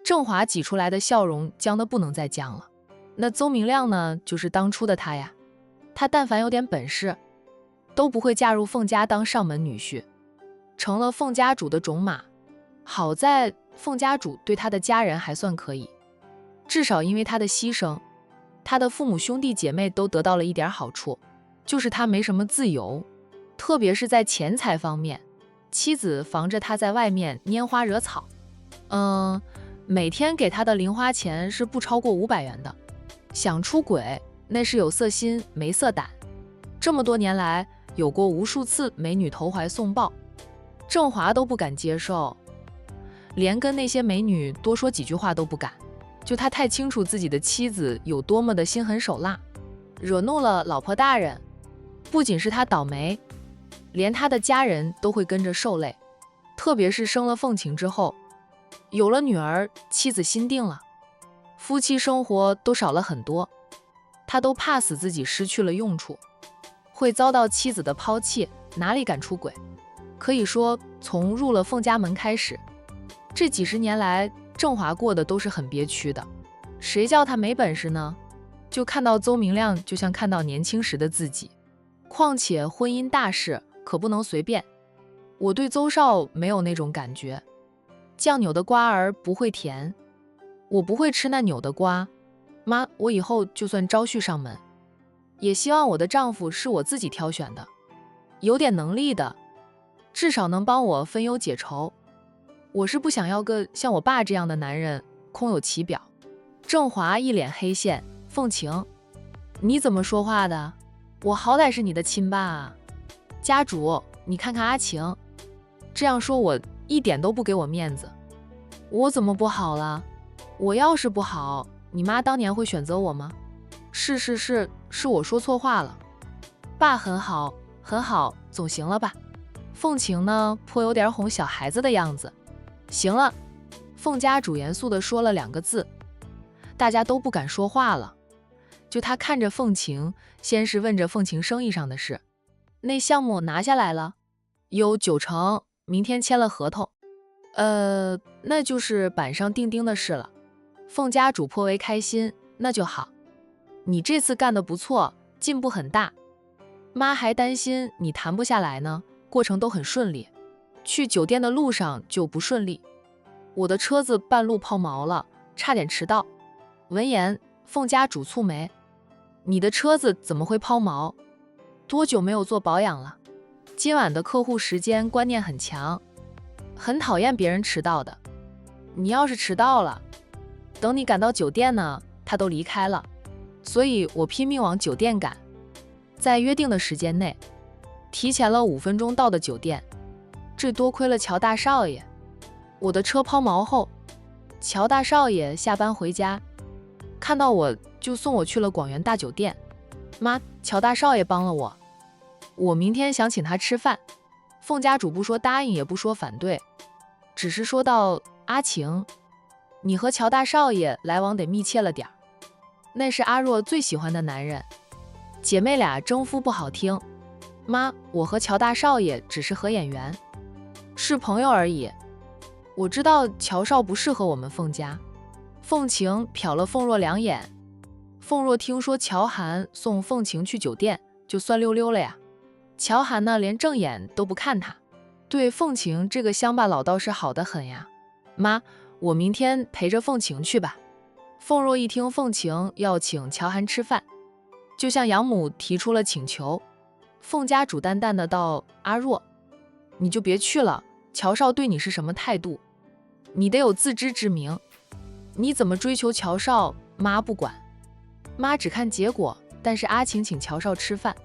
郑华挤出来的笑容僵得不能再僵了。那邹明亮呢，就是当初的他呀。他但凡有点本事，都不会嫁入凤家当上门女婿，成了凤家主的种马。好在凤家主对他的家人还算可以，至少因为他的牺牲，他的父母兄弟姐妹都得到了一点好处，就是他没什么自由，特别是在钱财方面，妻子防着他在外面拈花惹草。每天给他的零花钱是不超过500元的。想出轨，那是有色心没色胆。这么多年来，有过无数次美女投怀送抱，郑华都不敢接受，连跟那些美女多说几句话都不敢。就他太清楚自己的妻子有多么的心狠手辣，惹怒了老婆大人，不仅是他倒霉，连他的家人都会跟着受累。特别是生了凤晴之后，有了女儿，妻子心定了，夫妻生活都少了很多，他都怕死自己失去了用处，会遭到妻子的抛弃，哪里敢出轨。可以说从入了凤家门开始，这几十年来郑华过的都是很憋屈的。谁叫他没本事呢？就看到邹明亮就像看到年轻时的自己。况且婚姻大事可不能随便，我对邹少没有那种感觉。酱扭的瓜儿不会甜，我不会吃那扭的瓜。妈，我以后就算招婿上门，也希望我的丈夫是我自己挑选的，有点能力的，至少能帮我分忧解愁。我是不想要个像我爸这样的男人，空有其表。郑华一脸黑线，凤晴，你怎么说话的？我好歹是你的亲爸啊。家主，你看看阿晴，这样说我一点都不给我面子。我怎么不好了？我要是不好，你妈当年会选择我吗？是我说错话了。爸很好，很好，总行了吧？凤晴呢，颇有点哄小孩子的样子。行了，凤家主严肃地说了2个字，大家都不敢说话了。就他看着凤晴，先是问着凤晴生意上的事，那项目拿下来了，有9成，明天签了合同。那就是板上钉钉的事了。凤家主颇为开心，那就好。你这次干得不错，进步很大。妈还担心你谈不下来呢，过程都很顺利。去酒店的路上就不顺利，我的车子半路抛锚了，差点迟到。闻言，凤家主蹙眉，你的车子怎么会抛锚？多久没有做保养了？今晚的客户时间观念很强，很讨厌别人迟到的。你要是迟到了，等你赶到酒店呢，他都离开了，所以我拼命往酒店赶，在约定的时间内，提前了5分钟到的酒店。这多亏了乔大少爷，我的车抛锚后，乔大少爷下班回家，看到我就送我去了广元大酒店。妈，乔大少爷帮了我，我明天想请他吃饭。凤家主不说答应，也不说反对，只是说道：阿晴，你和乔大少爷来往得密切了点儿，那是阿若最喜欢的男人，姐妹俩争夫不好听。妈，我和乔大少爷只是合眼缘，是朋友而已。我知道乔少不适合我们凤家。凤晴瞟了凤若2眼。凤若听说乔涵送凤晴去酒店，就酸溜溜了呀。乔涵呢，连正眼都不看他，对凤晴这个乡巴老道是好得很呀。妈，我明天陪着凤晴去吧。凤若一听凤晴要请乔涵吃饭，就向养母提出了请求。凤家主淡淡的道：阿若，你就别去了，乔少对你是什么态度，你得有自知之明。你怎么追求乔少，妈不管，妈只看结果。但是阿晴请乔少吃饭，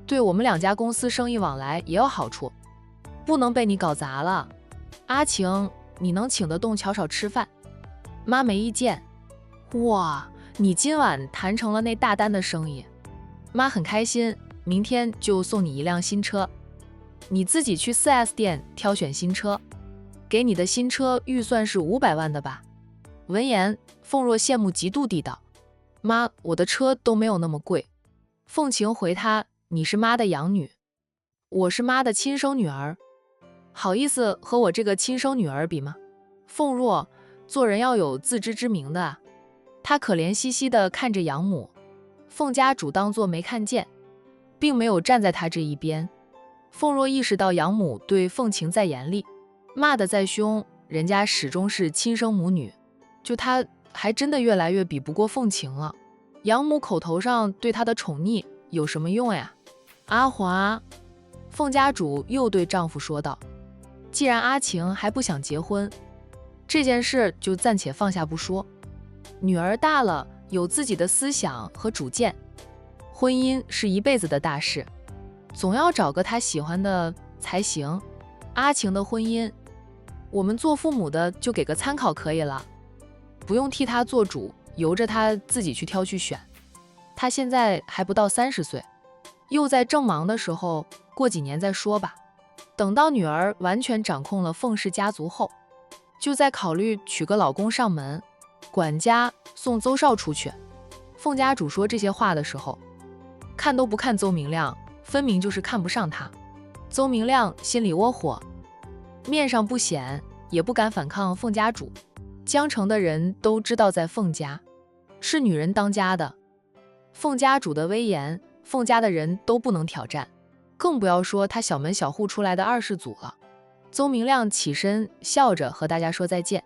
对我们2家公司生意往来也有好处，不能被你搞砸了。阿晴，你能请得动乔少吃饭？妈没意见。哇，你今晚谈成了那大单的生意，妈很开心，明天就送你一辆新车，你自己去 4S 店挑选新车，给你的新车预算是500万的吧？闻言，凤若羡慕嫉妒地道：妈，我的车都没有那么贵。凤晴回他：你是妈的养女，我是妈的亲生女儿，好意思和我这个亲生女儿比吗？凤若，做人要有自知之明的啊。他可怜兮兮地看着养母，凤家主当作没看见，并没有站在他这一边。凤若意识到养母对凤晴再严厉，骂得再凶，人家始终是亲生母女，就他还真的越来越比不过凤晴了。养母口头上对他的宠溺有什么用呀？阿华，凤家主又对丈夫说道，既然阿晴还不想结婚，这件事就暂且放下不说。女儿大了，有自己的思想和主见，婚姻是一辈子的大事，总要找个她喜欢的才行。阿晴的婚姻，我们做父母的就给个参考可以了，不用替她做主，由着她自己去挑去选。她现在还不到30岁，又在正忙的时候，过几年再说吧。等到女儿完全掌控了凤氏家族后，就再考虑娶个老公上门，管家送邹少出去。凤家主说这些话的时候，看都不看邹明亮，分明就是看不上他。邹明亮心里窝火，面上不显，也不敢反抗凤家主。江城的人都知道，在凤家是女人当家的，凤家主的威严，凤家的人都不能挑战，更不要说他小门小户出来的二世祖了。邹明亮起身笑着和大家说再见，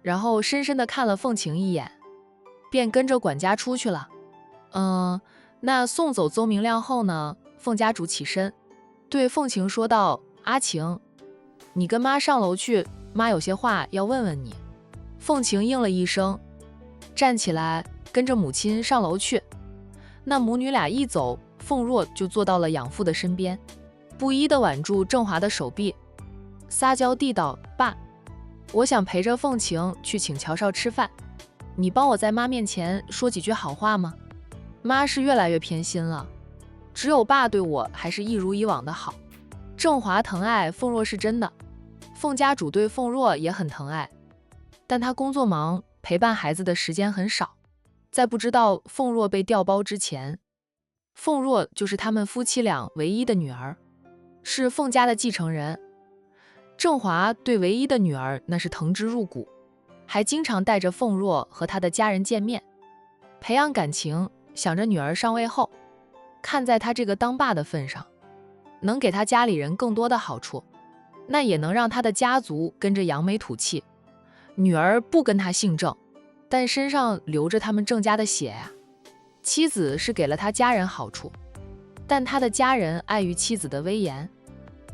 然后深深地看了凤晴一眼，便跟着管家出去了。那送走邹明亮后呢，凤家主起身对凤晴说道，阿晴，你跟妈上楼去，妈有些话要问问你。凤晴应了一声，站起来跟着母亲上楼去。那母女俩一走，凤若就坐到了养父的身边，不依地挽住郑华的手臂，撒娇地道，爸，我想陪着凤晴去请乔少吃饭，你帮我在妈面前说几句好话吗？妈是越来越偏心了，只有爸对我还是一如以往的好。郑华疼爱凤若是真的，凤家主对凤若也很疼爱，但他工作忙，陪伴孩子的时间很少。在不知道凤若被调包之前，凤若就是他们夫妻俩唯一的女儿，是凤家的继承人。郑华对唯一的女儿那是疼之入骨，还经常带着凤若和他的家人见面，培养感情，想着女儿上位后，看在他这个当爸的份上，能给他家里人更多的好处，那也能让他的家族跟着扬眉吐气。女儿不跟他姓郑，但身上流着他们郑家的血呀。妻子是给了他家人好处，但他的家人碍于妻子的威严，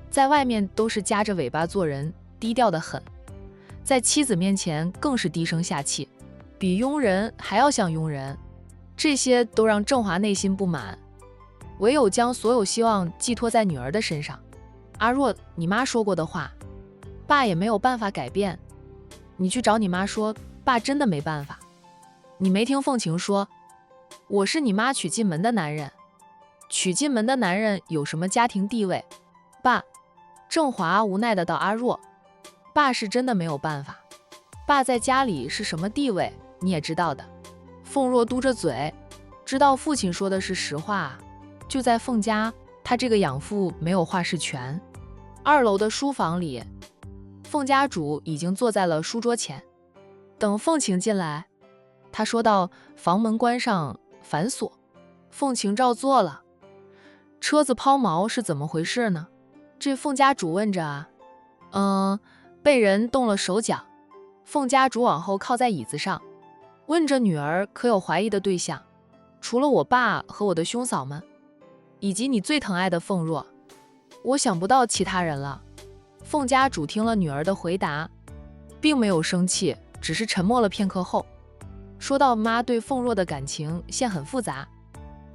在外面都是夹着尾巴做人，低调得很，在妻子面前更是低声下气，比佣人还要像佣人。这些都让郑华内心不满，唯有将所有希望寄托在女儿的身上。阿若，你妈说过的话，爸也没有办法改变，你去找你妈说，爸真的没办法。你没听凤晴说，我是你妈娶进门的男人，娶进门的男人有什么家庭地位？爸，郑华无奈的道，阿若，爸是真的没有办法，爸在家里是什么地位你也知道的。凤若嘟着嘴，知道父亲说的是实话，就在凤家，他这个养父没有话事权。2楼的书房里，凤家主已经坐在了书桌前，等凤晴进来，他说道，房门关上反锁。凤晴照做了。车子抛锚是怎么回事呢？这凤家主问着被人动了手脚。凤家主往后靠在椅子上，问着女儿可有怀疑的对象，除了我爸和我的兄嫂们，以及你最疼爱的凤若，我想不到其他人了。凤家主听了女儿的回答，并没有生气，只是沉默了片刻后，说到，妈对凤若的感情线很复杂，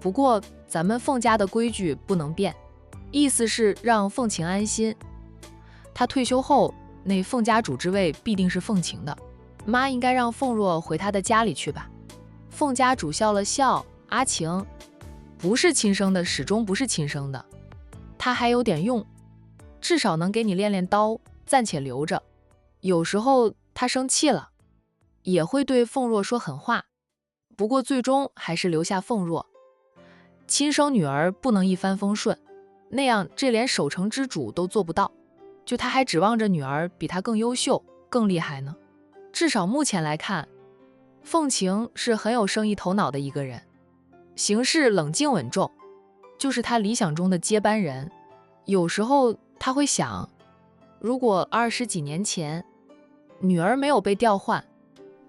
不过咱们凤家的规矩不能变，意思是让凤晴安心，她退休后那凤家主之位必定是凤晴的，妈应该让凤若回她的家里去吧。凤家主笑了笑，阿晴不是亲生的，始终不是亲生的，她还有点用，至少能给你练练刀，暂且留着。有时候她生气了，也会对凤若说狠话，不过最终还是留下凤若。亲生女儿不能一帆风顺，那样这连守城之主都做不到，就他还指望着女儿比他更优秀更厉害呢。至少目前来看，凤晴是很有生意头脑的一个人，行事冷静稳重，就是他理想中的接班人。有时候他会想，如果20几年前女儿没有被调换，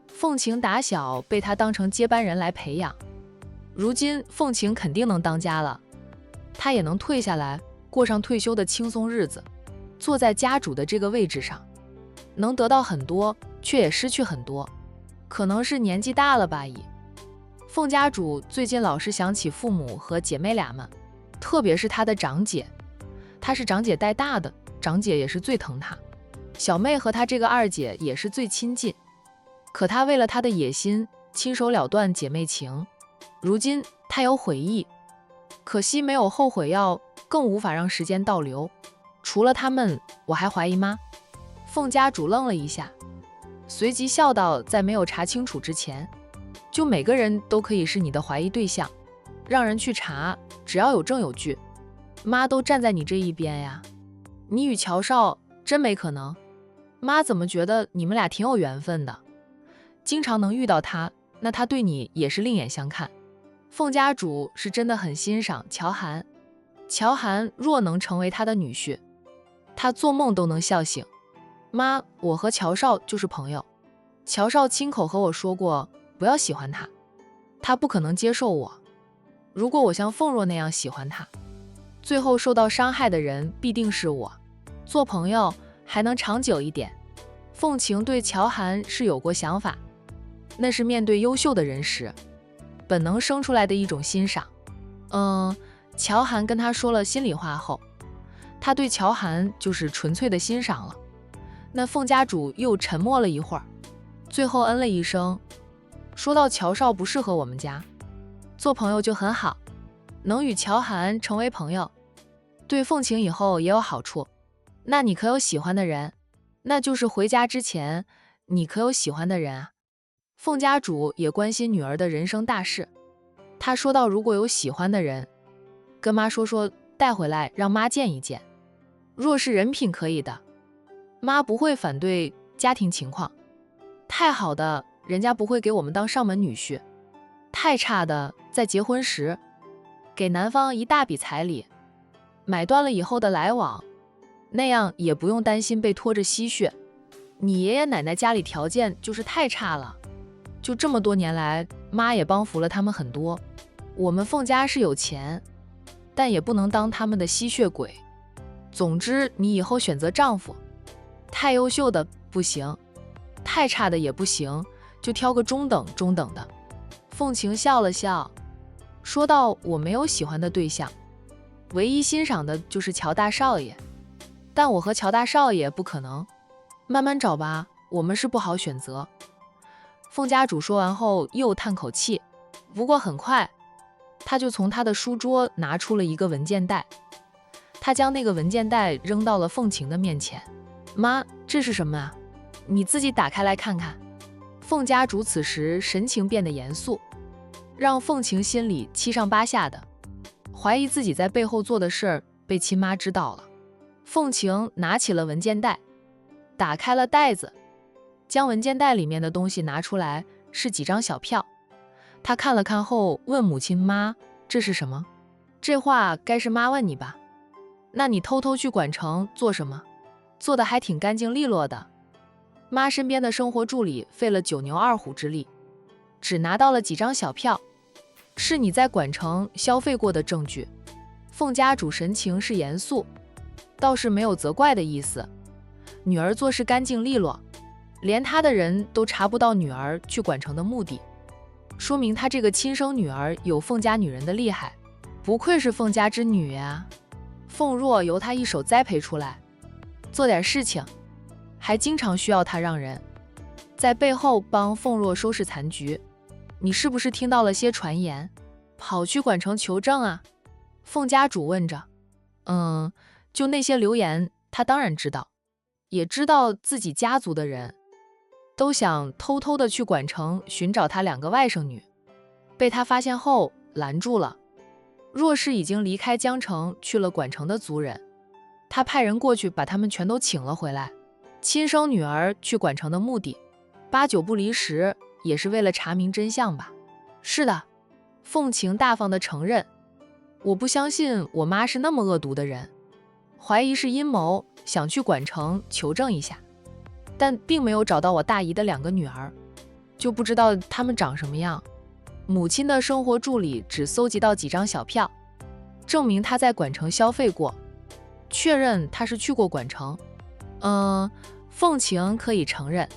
凤晴打小被他当成接班人来培养，如今凤晴肯定能当家了，他也能退下来过上退休的轻松日子，坐在家主的这个位置上，能得到很多，却也失去很多。可能是年纪大了吧已。凤家主最近老是想起父母和姐妹俩们，特别是他的长姐，他是长姐带大的，长姐也是最疼他，小妹和他这个二姐也是最亲近。可他为了他的野心，亲手了断姐妹情。如今他有悔意，可惜没有后悔药，更无法让时间倒流。除了他们，我还怀疑吗？凤家主愣了一下，随即笑道，在没有查清楚之前，就每个人都可以是你的怀疑对象，让人去查，只要有证有据。妈都站在你这一边呀，你与乔少真没可能。妈怎么觉得你们俩挺有缘分的，经常能遇到他，那他对你也是另眼相看。凤家主是真的很欣赏乔涵，乔涵若能成为他的女婿，他做梦都能笑醒。妈，我和乔少就是朋友，乔少亲口和我说过不要喜欢他，他不可能接受我。如果我像凤若那样喜欢他，最后受到伤害的人必定是我。做朋友还能长久一点。凤晴对乔涵是有过想法，那是面对优秀的人时本能生出来的一种欣赏。乔涵跟他说了心里话后，他对乔涵就是纯粹的欣赏了。那凤家主又沉默了一会儿，最后嗯了一声，说到乔少不适合我们家，做朋友就很好，能与乔涵成为朋友，对凤晴以后也有好处。那你可有喜欢的人？那就是回家之前，你可有喜欢的人啊？凤家主也关心女儿的人生大事，他说到，如果有喜欢的人，跟妈说说，带回来让妈见一见。若是人品可以的，妈不会反对，家庭情况太好的，人家不会给我们当上门女婿，太差的，在结婚时给男方一大笔彩礼，买断了以后的来往，那样也不用担心被拖着吸血。你爷爷奶奶家里条件就是太差了，就这么多年来，妈也帮扶了他们很多。我们凤家是有钱，但也不能当他们的吸血鬼。总之，你以后选择丈夫，太优秀的不行，太差的也不行，就挑个中等的。凤晴笑了笑，说道，我没有喜欢的对象，唯一欣赏的就是乔大少爷，但我和乔大少爷不可能，慢慢找吧，我们是不好选择。凤家主说完后又叹口气，不过很快他就从他的书桌拿出了一个文件袋，他将那个文件袋扔到了凤晴的面前。妈，这是什么啊？你自己打开来看看。凤家主此时神情变得严肃，让凤晴心里七上八下的，怀疑自己在背后做的事儿被亲妈知道了。凤晴拿起了文件袋，打开了袋子，将文件袋里面的东西拿出来，是几张小票。他看了看后问母亲，妈，这是什么？这话该是妈问你吧。那你偷偷去管城做什么？做的还挺干净利落的。妈身边的生活助理费了9牛2虎之力，只拿到了几张小票，是你在管城消费过的证据。凤家主神情是严肃，倒是没有责怪的意思。女儿做事干净利落，连她的人都查不到女儿去管城的目的，说明她这个亲生女儿有凤家女人的厉害，不愧是凤家之女啊。凤若由她一手栽培出来，做点事情还经常需要她让人在背后帮凤若收拾残局。你是不是听到了些传言，跑去管城求证啊？凤家主问着。就那些流言，他当然知道，也知道自己家族的人都想偷偷的去管城寻找他2个外甥女，被他发现后拦住了。若是已经离开江城去了管城的族人，他派人过去把他们全都请了回来。亲生女儿去管城的目的，八九不离十，也是为了查明真相吧。是的，凤晴大方地承认，我不相信我妈是那么恶毒的人，怀疑是阴谋，想去管城求证一下，但并没有找到我大姨的2个女儿，就不知道她们长什么样。母亲的生活助理只搜集到几张小票，证明她在管城消费过，确认她是去过管城。凤晴可以承认，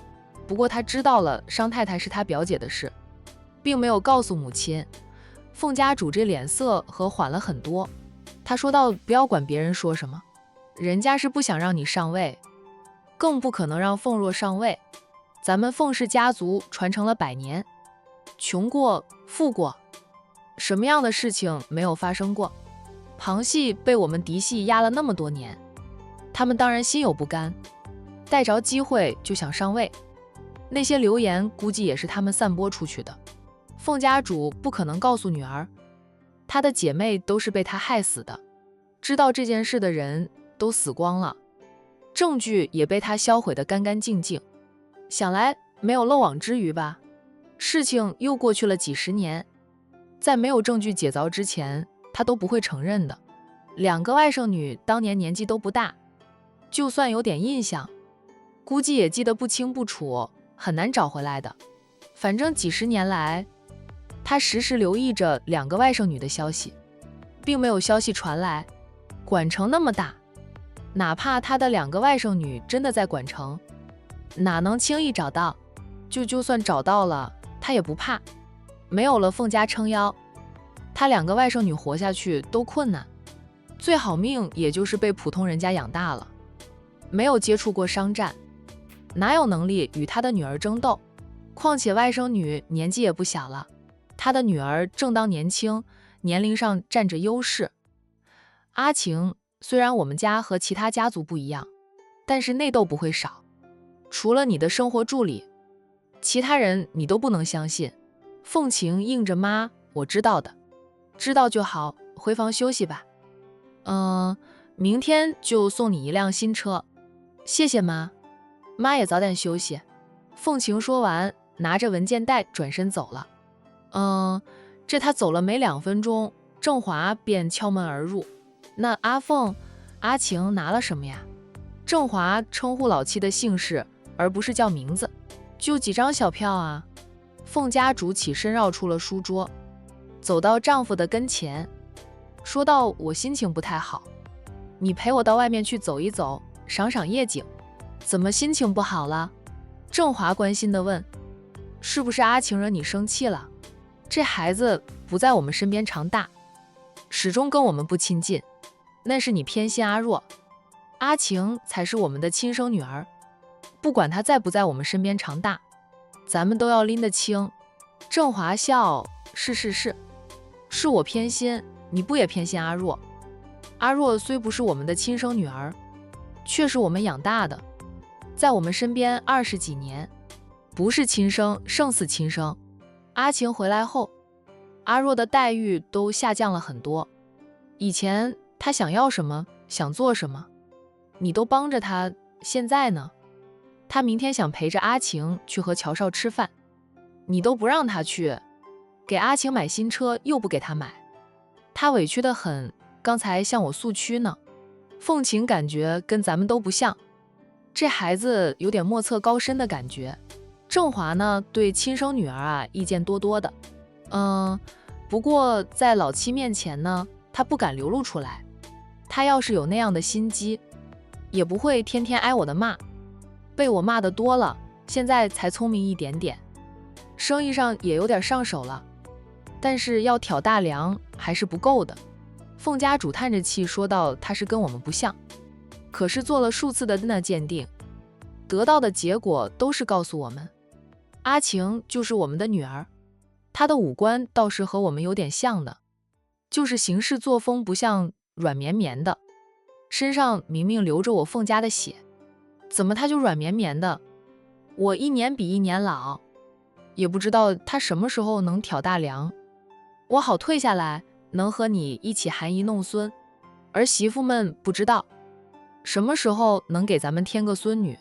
不过她知道了商太太是她表姐的事，并没有告诉母亲。凤家主这脸色和缓了很多，他说道：“不要管别人说什么，人家是不想让你上位，更不可能让凤若上位。咱们凤氏家族传承了100年，穷过富过，什么样的事情没有发生过？旁系被我们嫡系压了那么多年，他们当然心有不甘，逮着机会就想上位。那些流言估计也是他们散播出去的。凤家主不可能告诉女儿，她的姐妹都是被他害死的，知道这件事的人都死光了，证据也被他销毁得干干净净。想来没有漏网之鱼吧？事情又过去了几十年，在没有证据解凿之前，他都不会承认的。2个外甥女当年年纪都不大，就算有点印象，估计也记得不清不楚，很难找回来的。反正几十年来，他时时留意着2个外甥女的消息，并没有消息传来。管城那么大，哪怕他的2个外甥女真的在管城，哪能轻易找到？就算找到了，他也不怕。没有了凤家撑腰，他2个外甥女活下去都困难，最好命也就是被普通人家养大了，没有接触过商战，哪有能力与他的女儿争斗？况且外甥女年纪也不小了，他的女儿正当年轻，年龄上占着优势。阿晴虽然我们家和其他家族不一样，但是内斗不会少。除了你的生活助理，其他人你都不能相信。凤晴应着妈，我知道的，知道就好，回房休息吧。明天就送你一辆新车。谢谢妈，妈也早点休息。凤晴说完，拿着文件袋转身走了。这他走了没2分钟，郑华便敲门而入。那阿凤、阿晴拿了什么呀？郑华称呼老七的姓氏，而不是叫名字。就几张小票啊。凤家主起身绕出了书桌，走到丈夫的跟前，说道：“我心情不太好，你陪我到外面去走一走，赏赏夜景。”怎么心情不好了？郑华关心地问。是不是阿晴惹你生气了？这孩子不在我们身边长大，始终跟我们不亲近，那是你偏心阿若，阿晴才是我们的亲生女儿，不管她在不在我们身边长大，咱们都要拎得清。郑华笑，是我偏心，你不也偏心阿若？阿若虽不是我们的亲生女儿，却是我们养大的，在我们身边20几年，不是亲生胜似亲生。阿晴回来后，阿若的待遇都下降了很多。以前她想要什么，想做什么，你都帮着她，现在呢？她明天想陪着阿晴去和乔少吃饭，你都不让她去，给阿晴买新车又不给她买，她委屈得很，刚才向我诉屈呢。凤晴感觉跟咱们都不像，这孩子有点莫测高深的感觉。郑华呢，对亲生女儿啊意见多多的，不过在老七面前呢，他不敢流露出来。他要是有那样的心机，也不会天天挨我的骂，被我骂的多了，现在才聪明一点点，生意上也有点上手了，但是要挑大梁还是不够的。凤家主叹着气说道：“他是跟我们不像，可是做了数次的DNA鉴定，得到的结果都是告诉我们，阿晴就是我们的女儿。她的五官倒是和我们有点像的，就是行事作风不像软绵绵的，身上明明流着我凤家的血，怎么她就软绵绵的？我一年比一年老，也不知道她什么时候能挑大梁，我好退下来，能和你一起含饴弄孙。儿媳妇们不知道什么时候能给咱们添个孙女，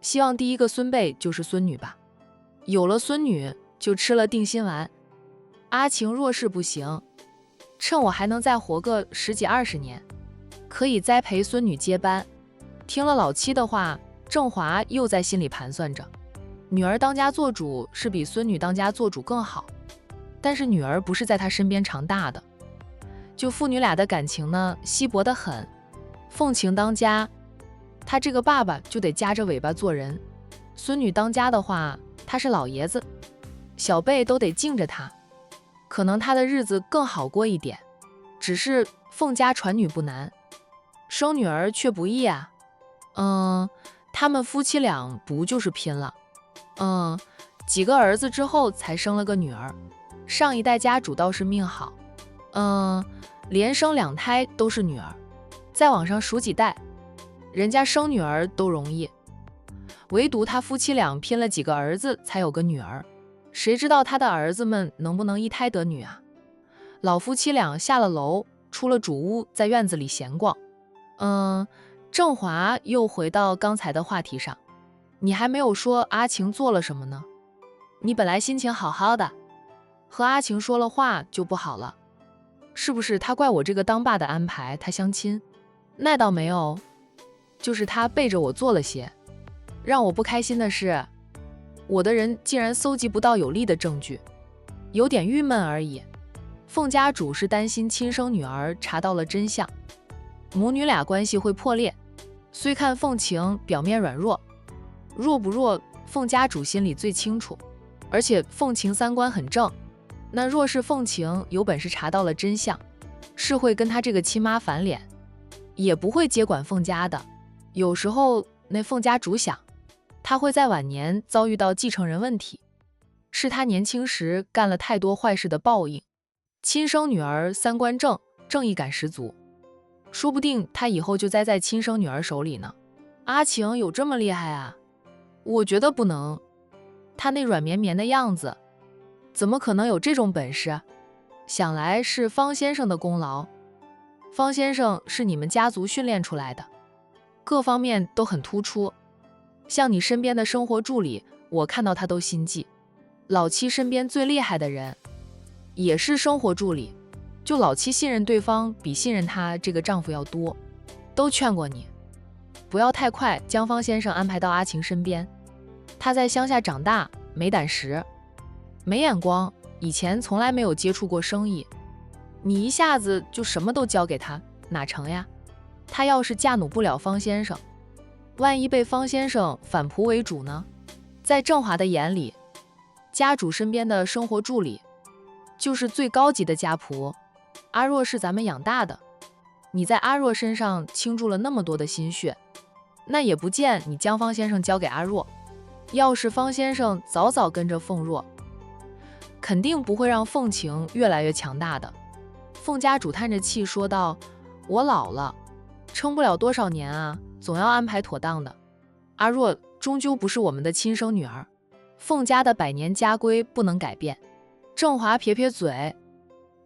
希望第一个孙辈就是孙女吧。”有了孙女就吃了定心丸。阿晴若是不行，趁我还能再活个10几20年，可以栽培孙女接班。听了老七的话，郑华又在心里盘算着，女儿当家做主是比孙女当家做主更好，但是女儿不是在他身边长大的，就父女俩的感情呢，稀薄得很。凤晴当家，他这个爸爸就得夹着尾巴做人；孙女当家的话，他是老爷子，小辈都得敬着他，可能他的日子更好过一点。只是凤家传女不难，生女儿却不易啊。他们夫妻俩不就是拼了？几个儿子之后才生了个女儿，上一代家主倒是命好，连生2胎都是女儿，再往上数几代，人家生女儿都容易，唯独他夫妻俩拼了几个儿子才有个女儿，谁知道他的儿子们能不能一胎得女啊？老夫妻俩下了楼，出了主屋，在院子里闲逛。郑华又回到刚才的话题上，你还没有说阿晴做了什么呢？你本来心情好好的，和阿晴说了话就不好了，是不是他怪我这个当爸的安排他相亲？那倒没有，就是他背着我做了些。让我不开心的是，我的人竟然搜集不到有力的证据，有点郁闷而已。凤家主是担心亲生女儿查到了真相，母女俩关系会破裂。虽看凤晴表面软弱，弱不弱，凤家主心里最清楚。而且凤晴3观很正，那若是凤晴有本事查到了真相，是会跟他这个亲妈翻脸，也不会接管凤家的。有时候那凤家主想，他会在晚年遭遇到继承人问题，是他年轻时干了太多坏事的报应。亲生女儿3观正，正义感十足，说不定他以后就栽在亲生女儿手里呢。阿晴有这么厉害啊？我觉得不能，他那软绵绵的样子，怎么可能有这种本事？想来是方先生的功劳。方先生是你们家族训练出来的，各方面都很突出。像你身边的生活助理，我看到他都心悸。老七身边最厉害的人也是生活助理，就老七信任对方比信任他这个丈夫要多。都劝过你，不要太快将方先生安排到阿晴身边。他在乡下长大，没胆识，没眼光，以前从来没有接触过生意，你一下子就什么都交给他，哪成呀？他要是驾驭不了方先生，万一被方先生反仆为主呢？在郑华的眼里，家主身边的生活助理就是最高级的家仆。阿若是咱们养大的，你在阿若身上倾注了那么多的心血，那也不见你将方先生交给阿若。要是方先生早早跟着凤若，肯定不会让凤晴越来越强大的。凤家主叹着气说道，我老了，撑不了多少年啊，总要安排妥当的。阿若终究不是我们的亲生女儿，凤家的百年家规不能改变。郑华撇撇嘴，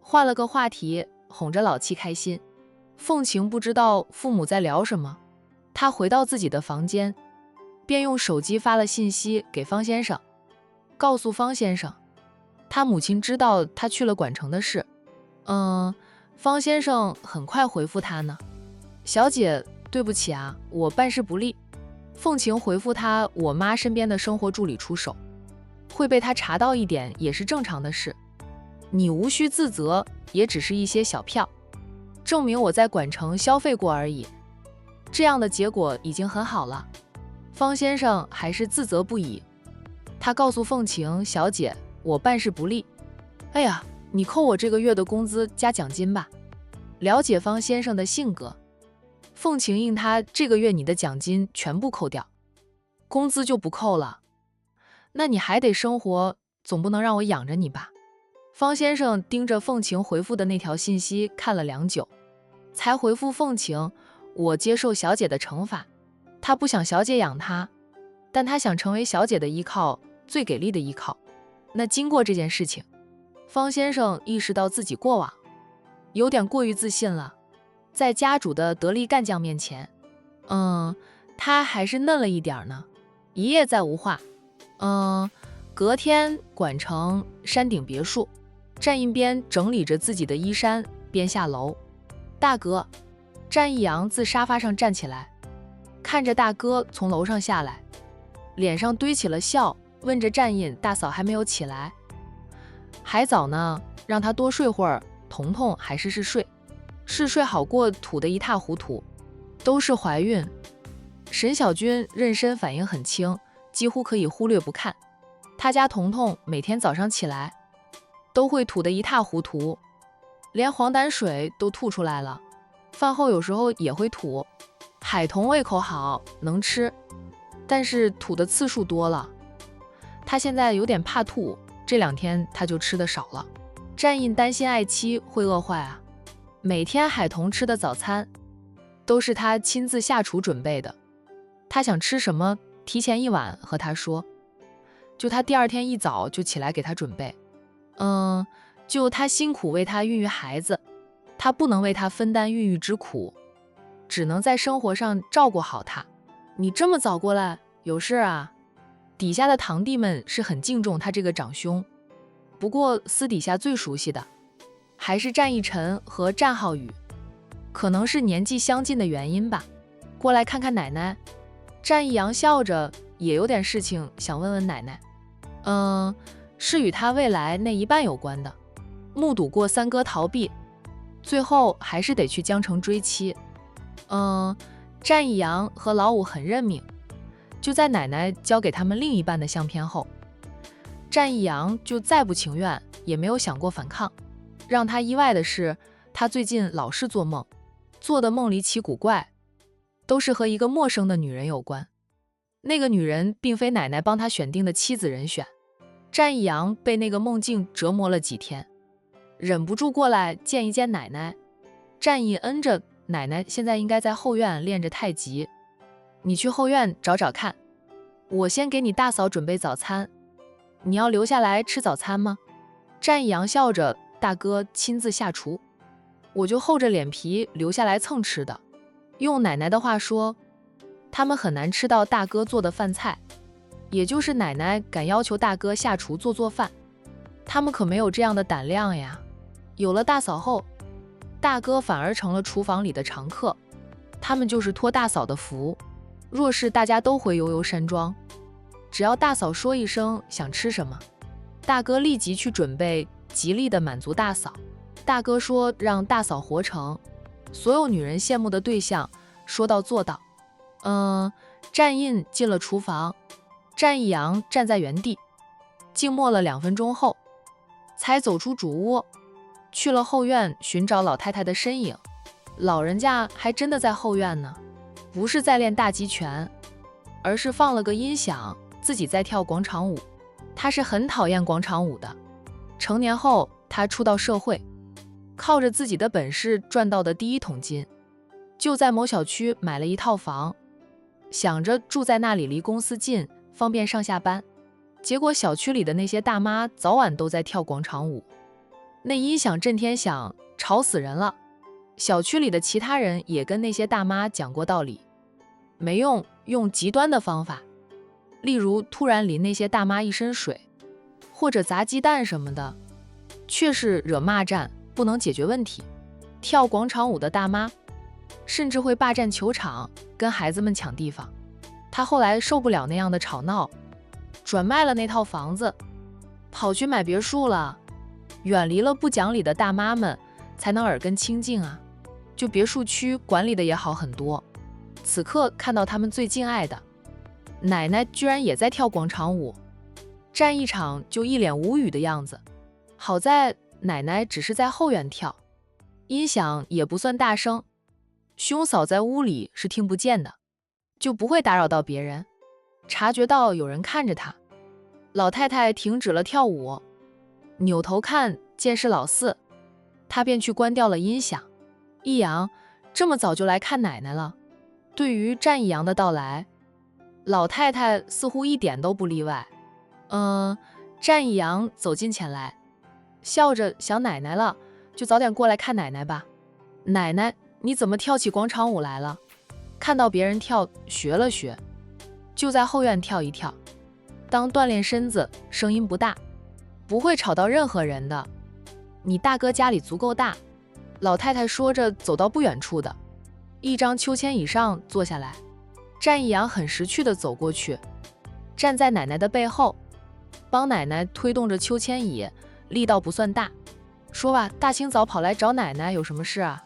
换了个话题，哄着老七开心。凤晴不知道父母在聊什么，她回到自己的房间，便用手机发了信息给方先生，告诉方先生他母亲知道他去了管城的事。方先生很快回复他呢，小姐对不起啊，我办事不力。凤晴回复他，我妈身边的生活助理出手，会被他查到一点也是正常的事，你无需自责，也只是一些小票，证明我在管城消费过而已，这样的结果已经很好了。方先生还是自责不已，他告诉凤晴，小姐我办事不力，哎呀，你扣我这个月的工资加奖金吧。了解方先生的性格，凤晴应他这个月你的奖金全部扣掉，工资就不扣了。那你还得生活，总不能让我养着你吧。方先生盯着凤晴回复的那条信息看了良久，才回复凤晴，我接受小姐的惩罚，他不想小姐养他，但他想成为小姐的依靠，最给力的依靠。那经过这件事情，方先生意识到自己过往有点过于自信了，在家主的得力干将面前，他还是嫩了一点呢，一夜再无话。隔天，管城山顶别墅，战印边整理着自己的衣衫，边下楼。大哥，战一阳自沙发上站起来，看着大哥从楼上下来，脸上堆起了笑，问着战印：“大嫂还没有起来？”“还早呢，让她多睡会儿。彤彤还是睡，是睡好过吐得一塌糊涂，都是怀孕。”沈小军妊娠反应很轻，几乎可以忽略不看。他家彤彤每天早上起来都会吐得一塌糊涂，连黄疸水都吐出来了，饭后有时候也会吐。海彤胃口好，能吃，但是吐的次数多了。他现在有点怕吐，这2天他就吃的少了。战印担心爱妻会饿坏啊，每天海彤吃的早餐都是他亲自下厨准备的，他想吃什么提前1晚和他说，就他第2天一早就起来给他准备。就他辛苦为他孕育孩子，他不能为他分担孕育之苦，只能在生活上照顾好他。你这么早过来，有事啊？底下的堂弟们是很敬重他这个长兄，不过私底下最熟悉的还是战一晨和战浩宇，可能是年纪相近的原因吧。过来看看奶奶。战一阳笑着，也有点事情想问问奶奶。是与他未来那一半有关的。目睹过三哥逃避，最后还是得去江城追妻。战一阳和老五很认命，就在奶奶交给他们另一半的相片后，战一阳就再不情愿也没有想过反抗。让他意外的是，他最近老是做梦，做的梦离奇古怪，都是和一个陌生的女人有关。那个女人并非奶奶帮他选定的妻子人选。战一阳被那个梦境折磨了几天，忍不住过来见一见奶奶。战一恩着，奶奶现在应该在后院练着太极，你去后院找找看，我先给你大嫂准备早餐，你要留下来吃早餐吗？战一阳笑着，大哥亲自下厨，我就厚着脸皮留下来蹭吃的。用奶奶的话说，他们很难吃到大哥做的饭菜，也就是奶奶敢要求大哥下厨做饭，他们可没有这样的胆量呀。有了大嫂后，大哥反而成了厨房里的常客，他们就是托大嫂的福。若是大家都回悠悠山庄，只要大嫂说一声想吃什么，大哥立即去准备，极力的满足大嫂。大哥说让大嫂活成所有女人羡慕的对象，说到做到。战印进了厨房，战一阳站在原地，静默了2分钟后，才走出主屋，去了后院寻找老太太的身影。老人家还真的在后院呢，不是在练大击拳，而是放了个音响，自己在跳广场舞。他是很讨厌广场舞的。成年后，他出到社会，靠着自己的本事赚到的第1桶金，就在某小区买了一套房，想着住在那里离公司近，方便上下班。结果小区里的那些大妈早晚都在跳广场舞，那音响震天响，吵死人了。小区里的其他人也跟那些大妈讲过道理，没用，用极端的方法，例如突然淋那些大妈一身水，或者砸鸡蛋什么的，却是惹骂战，不能解决问题。跳广场舞的大妈甚至会霸占球场，跟孩子们抢地方。他后来受不了那样的吵闹，转卖了那套房子，跑去买别墅了，远离了不讲理的大妈们，才能耳根清净啊。就别墅区管理的也好很多。此刻看到他们最敬爱的奶奶居然也在跳广场舞，站一场就一脸无语的样子。好在奶奶只是在后院跳，音响也不算大声，兄嫂在屋里是听不见的，就不会打扰到别人。察觉到有人看着他，老太太停止了跳舞，扭头看见是老四，他便去关掉了音响。一阳这么早就来看奶奶了。对于战一阳的到来，老太太似乎一点都不例外。战一阳走近前来，笑着想奶奶了，就早点过来看奶奶吧。奶奶，你怎么跳起广场舞来了？看到别人跳，学了学，就在后院跳一跳。当锻炼身子，声音不大，不会吵到任何人的。你大哥家里足够大。老太太说着，走到不远处的一张秋千椅上坐下来。战一阳很识趣地走过去，站在奶奶的背后，帮奶奶推动着秋千椅，力道不算大。说吧，大清早跑来找奶奶有什么事啊？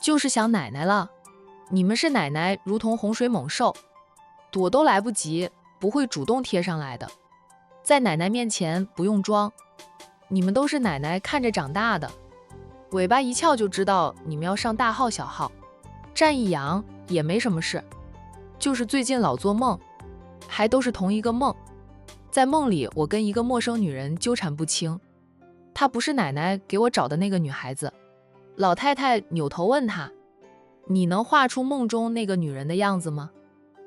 就是想奶奶了。你们是奶奶如同洪水猛兽，躲都来不及，不会主动贴上来的。在奶奶面前不用装，你们都是奶奶看着长大的。尾巴一翘就知道你们要上大号小号。战一阳也没什么事，就是最近老做梦，还都是同一个梦。在梦里我跟一个陌生女人纠缠不清，她不是奶奶给我找的那个女孩子。老太太扭头问她，你能画出梦中那个女人的样子吗？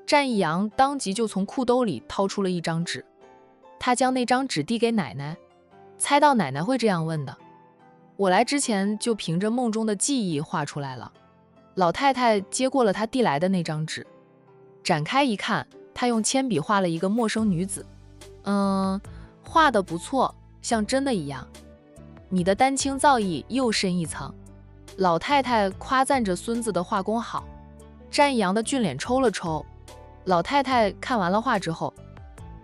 战一阳当即就从裤兜里掏出了一张纸，他将那张纸递给奶奶，猜到奶奶会这样问的。我来之前就凭着梦中的记忆画出来了。老太太接过了他递来的那张纸，展开一看，他用铅笔画了一个陌生女子。画得不错，像真的一样。你的丹青造诣又深一层。老太太夸赞着孙子的画工好。战一阳的俊脸抽了抽。老太太看完了画之后，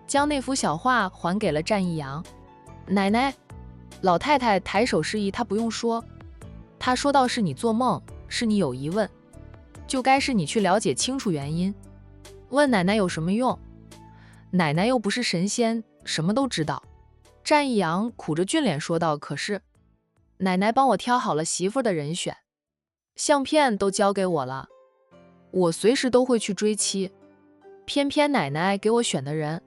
将那幅小画还给了战一阳。奶奶。老太太抬手示意他不用说，她说到是你做梦，是你有疑问，就该是你去了解清楚原因。问奶奶有什么用？奶奶又不是神仙，什么都知道。战一阳苦着俊脸说道，可是奶奶帮我挑好了媳妇的人选，相片都交给我了，我随时都会去追妻。偏偏奶奶给我选的人，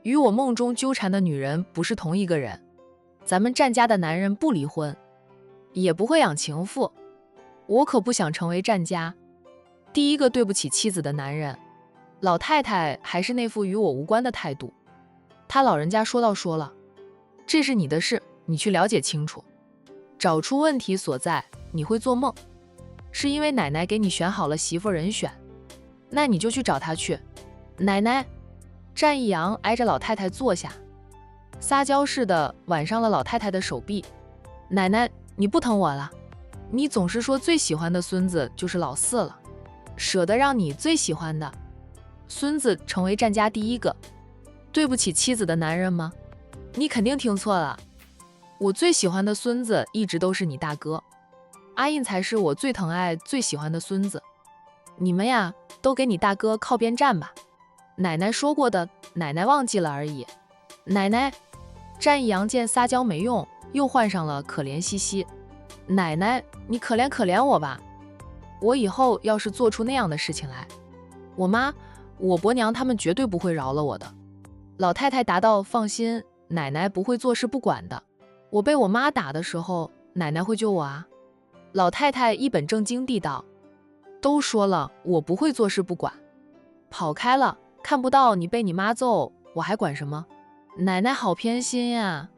与我梦中纠缠的女人不是同一个人。咱们战家的男人不离婚，也不会养情妇，我可不想成为战家第一个对不起妻子的男人。老太太还是那副与我无关的态度。她老人家说了，这是你的事，你去了解清楚，找出问题所在。你会做梦，是因为奶奶给你选好了媳妇人选，那你就去找她去。奶奶。战一阳挨着老太太坐下，撒娇似的挽上了老太太的手臂。奶奶，你不疼我了，你总是说最喜欢的孙子就是老四了，舍得让你最喜欢的孙子成为战家第一个对不起妻子的男人吗？你肯定听错了，我最喜欢的孙子一直都是你大哥，阿印才是我最疼爱最喜欢的孙子。你们呀，都给你大哥靠边站吧，奶奶说过的，奶奶忘记了而已。奶奶。战一阳见撒娇没用，又换上了可怜兮兮。奶奶，你可怜可怜我吧，我以后要是做出那样的事情来，我妈、我伯娘他们绝对不会饶了我的。老太太答道，放心，奶奶不会坐视不管的，我被我妈打的时候，奶奶会救我啊。老太太一本正经地道，都说了我不会坐视不管，跑开了，看不到你被你妈揍，我还管什么？奶奶好偏心呀，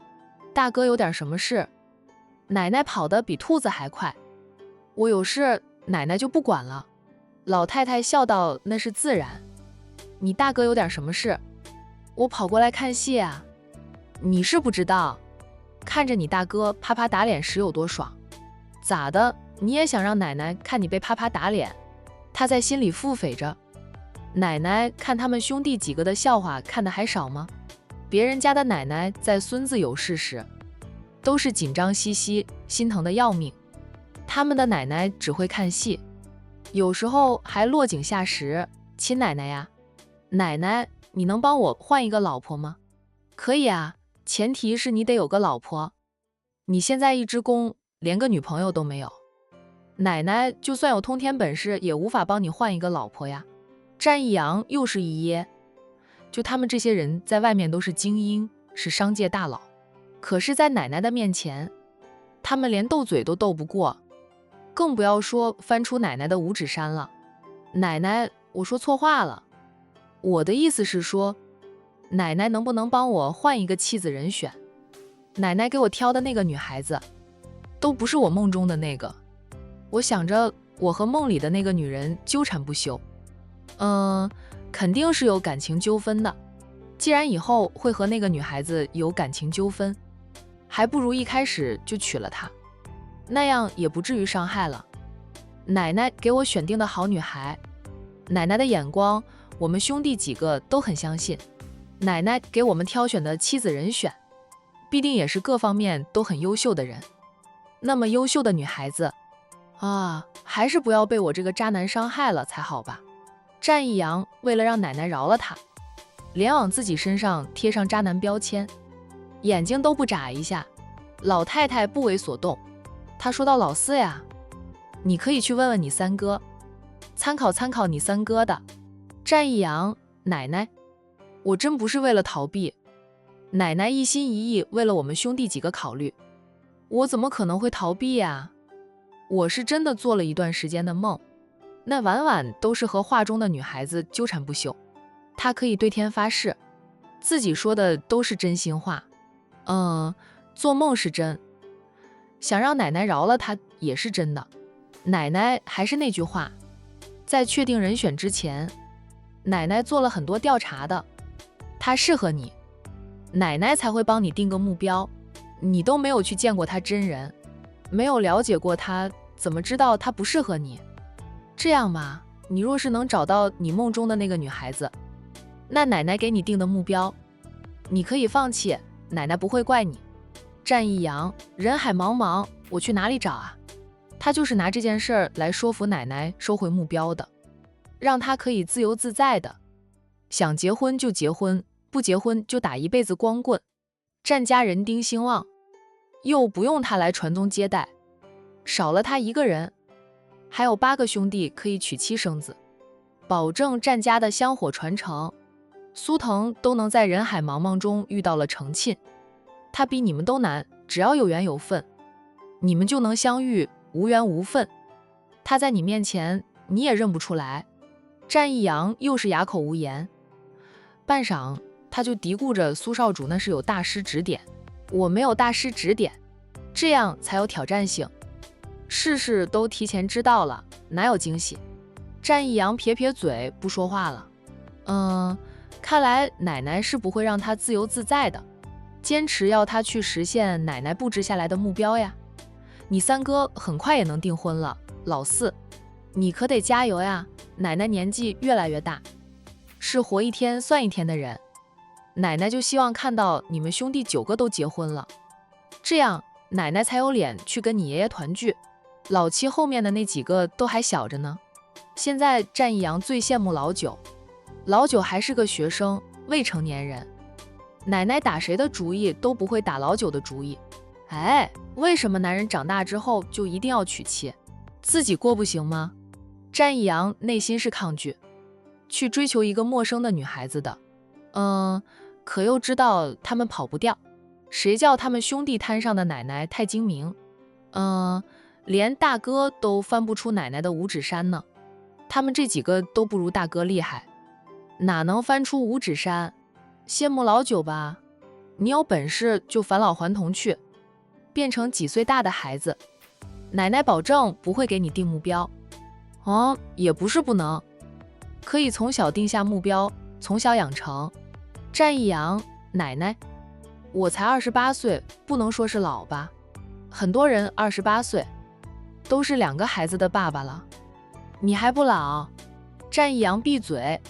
大哥有点什么事，奶奶跑得比兔子还快，我有事奶奶就不管了。老太太笑道，那是自然，你大哥有点什么事，我跑过来看戏啊，你是不知道，看着你大哥啪啪打脸时有多爽。咋的，你也想让奶奶看你被啪啪打脸？她在心里腹诽着，奶奶看他们兄弟几个的笑话看得还少吗？别人家的奶奶在孙子有事时都是紧张兮兮，心疼的要命，他们的奶奶只会看戏，有时候还落井下石。亲奶奶呀，奶奶，你能帮我换一个老婆吗？可以啊，前提是你得有个老婆，你现在一只公，连个女朋友都没有，奶奶就算有通天本事也无法帮你换一个老婆呀。战一阳又是一噎，就他们这些人在外面都是精英，是商界大佬，可是在奶奶的面前，他们连斗嘴都斗不过，更不要说翻出奶奶的五指山了。奶奶，我说错话了，我的意思是说，奶奶能不能帮我换一个妻子人选？奶奶给我挑的那个女孩子，都不是我梦中的那个。我想着我和梦里的那个女人纠缠不休，肯定是有感情纠纷的。既然以后会和那个女孩子有感情纠纷，还不如一开始就娶了她，那样也不至于伤害了。奶奶给我选定的好女孩，奶奶的眼光，我们兄弟几个都很相信。奶奶给我们挑选的妻子人选，必定也是各方面都很优秀的人。那么优秀的女孩子啊，还是不要被我这个渣男伤害了才好吧。战一阳为了让奶奶饶了他，连往自己身上贴上渣男标签，眼睛都不眨一下。老太太不为所动，她说道：“老四呀，你可以去问问你三哥，参考参考你三哥的。”战一阳，奶奶，我真不是为了逃避，奶奶一心一意为了我们兄弟几个考虑，我怎么可能会逃避呀？我是真的做了一段时间的梦，那晚晚都是和画中的女孩子纠缠不休。她可以对天发誓，自己说的都是真心话。做梦是真，想让奶奶饶了她也是真的。奶奶还是那句话，在确定人选之前，奶奶做了很多调查的，她适合你，奶奶才会帮你定个目标。你都没有去见过她真人，没有了解过她，怎么知道她不适合你？这样吧，你若是能找到你梦中的那个女孩子，那奶奶给你定的目标，你可以放弃，奶奶不会怪你。战一阳，人海茫茫，我去哪里找啊？他就是拿这件事儿来说服奶奶收回目标的，让她可以自由自在的，想结婚就结婚，不结婚就打一辈子光棍。战家人丁兴旺，又不用他来传宗接代，少了他一个人，还有8个兄弟可以娶妻生子，保证战家的香火传承。苏腾都能在人海茫茫中遇到了成亲，他比你们都难，只要有缘有分，你们就能相遇，无缘无分。他在你面前，你也认不出来。战一阳又是哑口无言，半晌，他就嘀咕着苏少主那是有大师指点，我没有大师指点，这样才有挑战性。事事都提前知道了，哪有惊喜？战一阳撇撇嘴，不说话了。看来奶奶是不会让他自由自在的，坚持要他去实现奶奶布置下来的目标呀。你三哥很快也能订婚了，老四，你可得加油呀！奶奶年纪越来越大，是活一天算一天的人，奶奶就希望看到你们兄弟9个都结婚了，这样奶奶才有脸去跟你爷爷团聚。老七后面的那几个都还小着呢。现在战一阳最羡慕老九，老九还是个学生，未成年人，奶奶打谁的主意都不会打老九的主意。为什么男人长大之后就一定要娶妻？自己过不行吗？战一阳内心是抗拒去追求一个陌生的女孩子的，可又知道他们跑不掉，谁叫他们兄弟摊上的奶奶太精明，连大哥都翻不出奶奶的五指山呢。他们这几个都不如大哥厉害，哪能翻出五指山？羡慕老九吧，你有本事就返老还童去，变成几岁大的孩子，奶奶保证不会给你定目标。也不是不能，可以从小定下目标，从小养成。战一阳，奶奶，我才28岁，不能说是老吧？很多人28岁都是2个孩子的爸爸了，你还不老？战一阳闭嘴，